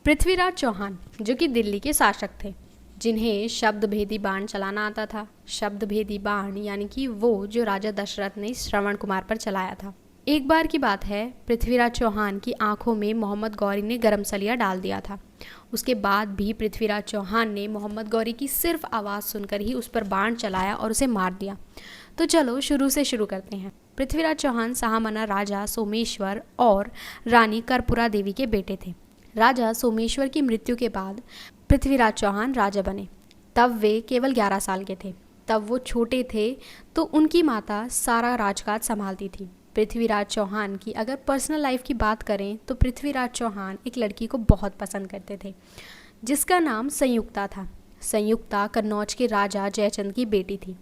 पृथ्वीराज चौहान जो कि दिल्ली के शासक थे, जिन्हें शब्द भेदी बाण चलाना आता था। शब्द भेदी बाण यानी कि वो जो राजा दशरथ ने श्रवण कुमार पर चलाया था। एक बार की बात है, पृथ्वीराज चौहान की आंखों में मोहम्मद गौरी ने गरम सलिया डाल दिया था। उसके बाद भी पृथ्वीराज चौहान ने मोहम्मद गौरी की सिर्फ आवाज़ सुनकर ही उस पर बाण चलाया और उसे मार दिया। तो चलो शुरू से शुरू करते हैं। पृथ्वीराज चौहान साहमना राजा सोमेश्वर और रानी कर्पूरा देवी के बेटे थे। राजा सोमेश्वर की मृत्यु के बाद पृथ्वीराज चौहान राजा बने। तब वे केवल 11 साल के थे। तब वो छोटे थे तो उनकी माता सारा राजकाज संभालती थी। पृथ्वीराज चौहान की अगर पर्सनल लाइफ की बात करें तो पृथ्वीराज चौहान एक लड़की को बहुत पसंद करते थे जिसका नाम संयुक्ता था। संयुक्ता कन्नौज के राजा जयचंद की बेटी थी।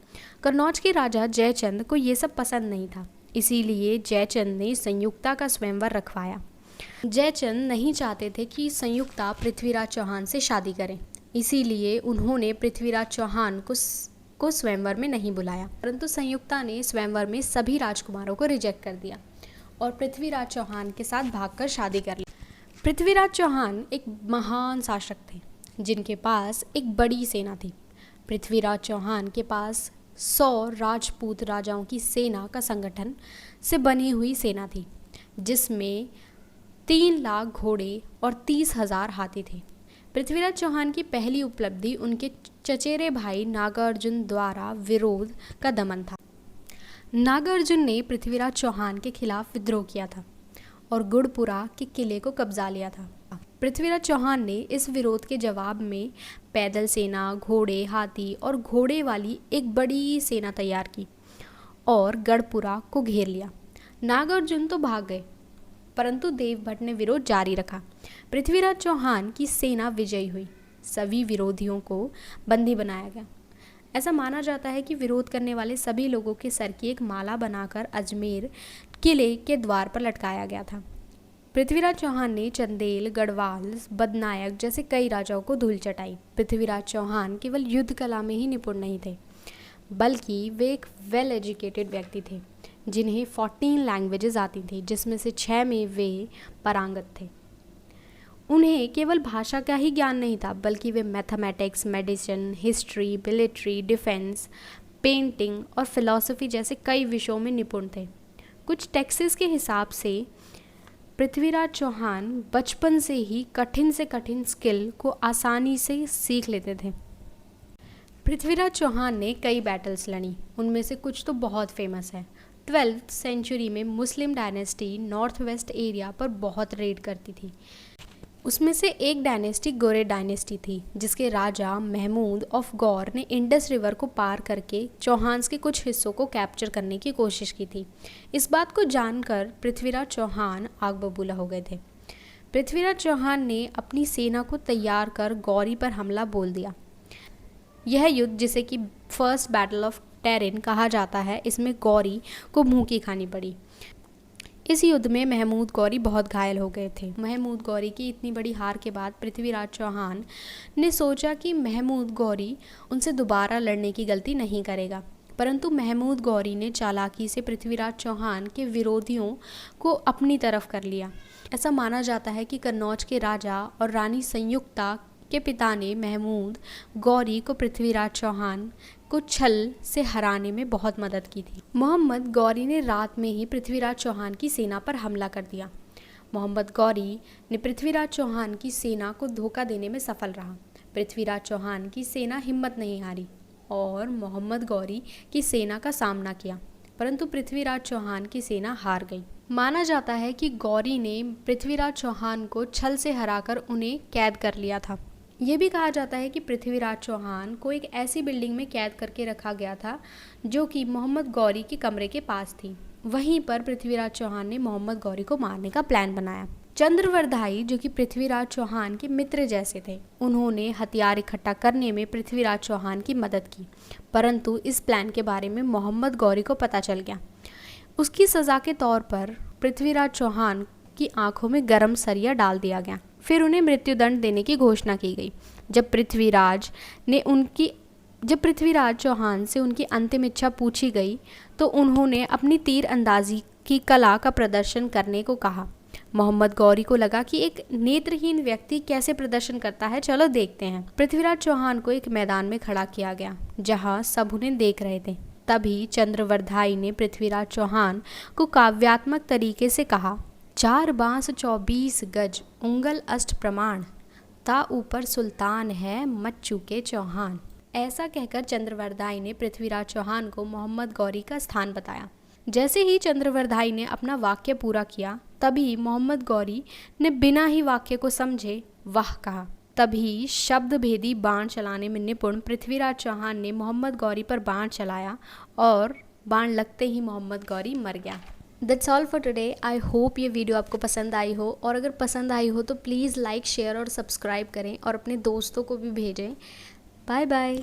कन्नौज के राजा जयचंद को ये सब पसंद नहीं था, इसीलिए जयचंद ने संयुक्ता का स्वयंवर रखवाया। जयचंद नहीं चाहते थे कि संयुक्ता पृथ्वीराज चौहान से शादी करें, इसीलिए उन्होंने पृथ्वीराज चौहान को स्वयंवर में नहीं बुलाया। परंतु संयुक्ता ने स्वयंवर में सभी राजकुमारों को रिजेक्ट कर दिया और पृथ्वीराज चौहान के साथ भागकर शादी कर ली। पृथ्वीराज चौहान एक महान शासक थे जिनके पास एक बड़ी सेना थी। पृथ्वीराज चौहान के पास 100 राजपूत राजाओं की सेना का संगठन से बनी हुई सेना थी, जिसमें 3 लाख घोड़े और 30,000 हाथी थे। पृथ्वीराज चौहान की पहली उपलब्धि उनके चचेरे भाई नागार्जुन द्वारा विरोध का दमन था। नागार्जुन ने पृथ्वीराज चौहान के खिलाफ विद्रोह किया था और गुड़पुरा के किले को कब्जा लिया था। पृथ्वीराज चौहान ने इस विरोध के जवाब में पैदल सेना, घोड़े, हाथी और घोड़े वाली एक बड़ी सेना तैयार की और गढ़पुरा को घेर लिया। नागार्जुन तो भाग गए, परंतु देवभट्ट ने विरोध जारी रखा। पृथ्वीराज चौहान की सेना विजयी हुई। सभी विरोधियों को बंदी बनाया गया। ऐसा माना जाता है कि विरोध करने वाले सभी लोगों के सर की एक माला बनाकर अजमेर किले के द्वार पर लटकाया गया था। पृथ्वीराज चौहान ने चंदेल, गढ़वाल, बदनायक जैसे कई राजाओं को धूल चटाई। पृथ्वीराज चौहान केवल युद्ध कला में ही निपुण नहीं थे, बल्कि वे एक वेल एजुकेटेड व्यक्ति थे जिन्हें 14 लैंग्वेजेस आती थी, जिसमें से 6 में वे पारंगत थे। उन्हें केवल भाषा का ही ज्ञान नहीं था, बल्कि वे mathematics, medicine, history, military, defence, painting और फिलॉसफी जैसे कई विषयों में निपुण थे। कुछ टेक्सेस के हिसाब से पृथ्वीराज चौहान बचपन से ही कठिन से कठिन स्किल को आसानी से सीख लेते थे। पृथ्वीराज चौहान ने कई बैटल्स लड़ी, उनमें से कुछ तो बहुत फेमस है। 12th सेंचुरी में मुस्लिम डायनेस्टी नॉर्थ वेस्ट एरिया पर बहुत रेड करती थी। उसमें से एक डायनेस्टी गौरे डायनेस्टी थी, जिसके राजा महमूद ऑफ गौर ने इंडस रिवर को पार करके चौहान्स के कुछ हिस्सों को कैप्चर करने की कोशिश की थी। इस बात को जानकर पृथ्वीराज चौहान आग बबूला हो गए थे। पृथ्वीराज चौहान ने अपनी सेना को तैयार कर गौरी पर हमला बोल दिया। यह युद्ध, जिसे कि फर्स्ट बैटल ऑफ टेरिन कहा जाता है, इसमें गौरी को मुंह की खानी पड़ी। इस युद्ध में महमूद गौरी बहुत घायल हो गए थे। महमूद गौरी की इतनी बड़ी हार के बाद पृथ्वीराज चौहान ने सोचा कि महमूद गौरी उनसे दोबारा लड़ने की गलती नहीं करेगा, परंतु महमूद गौरी ने चालाकी से पृथ्वीराज चौहान के विरोधियों को अपनी तरफ कर लिया। ऐसा माना जाता है कि कन्नौज के राजा और रानी संयुक्ता के पिता ने महमूद गौरी को पृथ्वीराज चौहान को छल से हराने में बहुत मदद की थी। मोहम्मद गौरी ने रात में ही पृथ्वीराज चौहान की सेना पर हमला कर दिया। मोहम्मद गौरी ने पृथ्वीराज चौहान की सेना को धोखा देने में सफल रहा। पृथ्वीराज चौहान की सेना हिम्मत नहीं हारी और मोहम्मद गौरी की सेना का सामना किया, परंतु पृथ्वीराज चौहान की सेना हार गई। माना जाता है कि गौरी ने पृथ्वीराज चौहान को छल से हराकर उन्हें कैद कर लिया था। ये भी कहा जाता है कि पृथ्वीराज चौहान को एक ऐसी बिल्डिंग में कैद करके रखा गया था जो कि मोहम्मद गौरी के कमरे के पास थी। वहीं पर पृथ्वीराज चौहान ने मोहम्मद गौरी को मारने का प्लान बनाया। चंद्रवरदाई, जो कि पृथ्वीराज चौहान के मित्र जैसे थे, उन्होंने हथियार इकट्ठा करने में पृथ्वीराज चौहान की मदद की, परंतु इस प्लान के बारे में मोहम्मद गौरी को पता चल गया। उसकी सज़ा के तौर पर पृथ्वीराज चौहान की आंखों में गरम सरिया डाल दिया गया। फिर उन्हें मृत्युदंड देने की घोषणा की गई। जब पृथ्वीराज चौहान से उनकी अंतिम इच्छा पूछी गई तो उन्होंने अपनी तीर अंदाजी की कला का प्रदर्शन करने को कहा। मोहम्मद गौरी को लगा कि एक नेत्रहीन व्यक्ति कैसे प्रदर्शन करता है, चलो देखते हैं। पृथ्वीराज चौहान को एक मैदान में खड़ा किया गया जहां सब उन्हें देख रहे थे। तभी चंद्रवरदाई ने पृथ्वीराज चौहान को काव्यात्मक तरीके से कहा, 4 बांस 24 गज उंगल अष्ट प्रमाण, ता ऊपर सुल्तान है मत चूके चौहान। ऐसा कहकर चंद्रवरदाई ने पृथ्वीराज चौहान को मोहम्मद गौरी का स्थान बताया। जैसे ही चंद्रवरदाई ने अपना वाक्य पूरा किया तभी मोहम्मद गौरी ने बिना ही वाक्य को समझे वाह कहा। तभी शब्द भेदी बाण चलाने में निपुण पृथ्वीराज चौहान ने मोहम्मद गौरी पर बाण चलाया और बाण लगते ही मोहम्मद गौरी मर गया। That's all for today. I hope ये वीडियो आपको पसंद आई हो, और अगर पसंद आई हो तो प्लीज़ लाइक, शेयर और सब्सक्राइब करें और अपने दोस्तों को भी भेजें। Bye bye.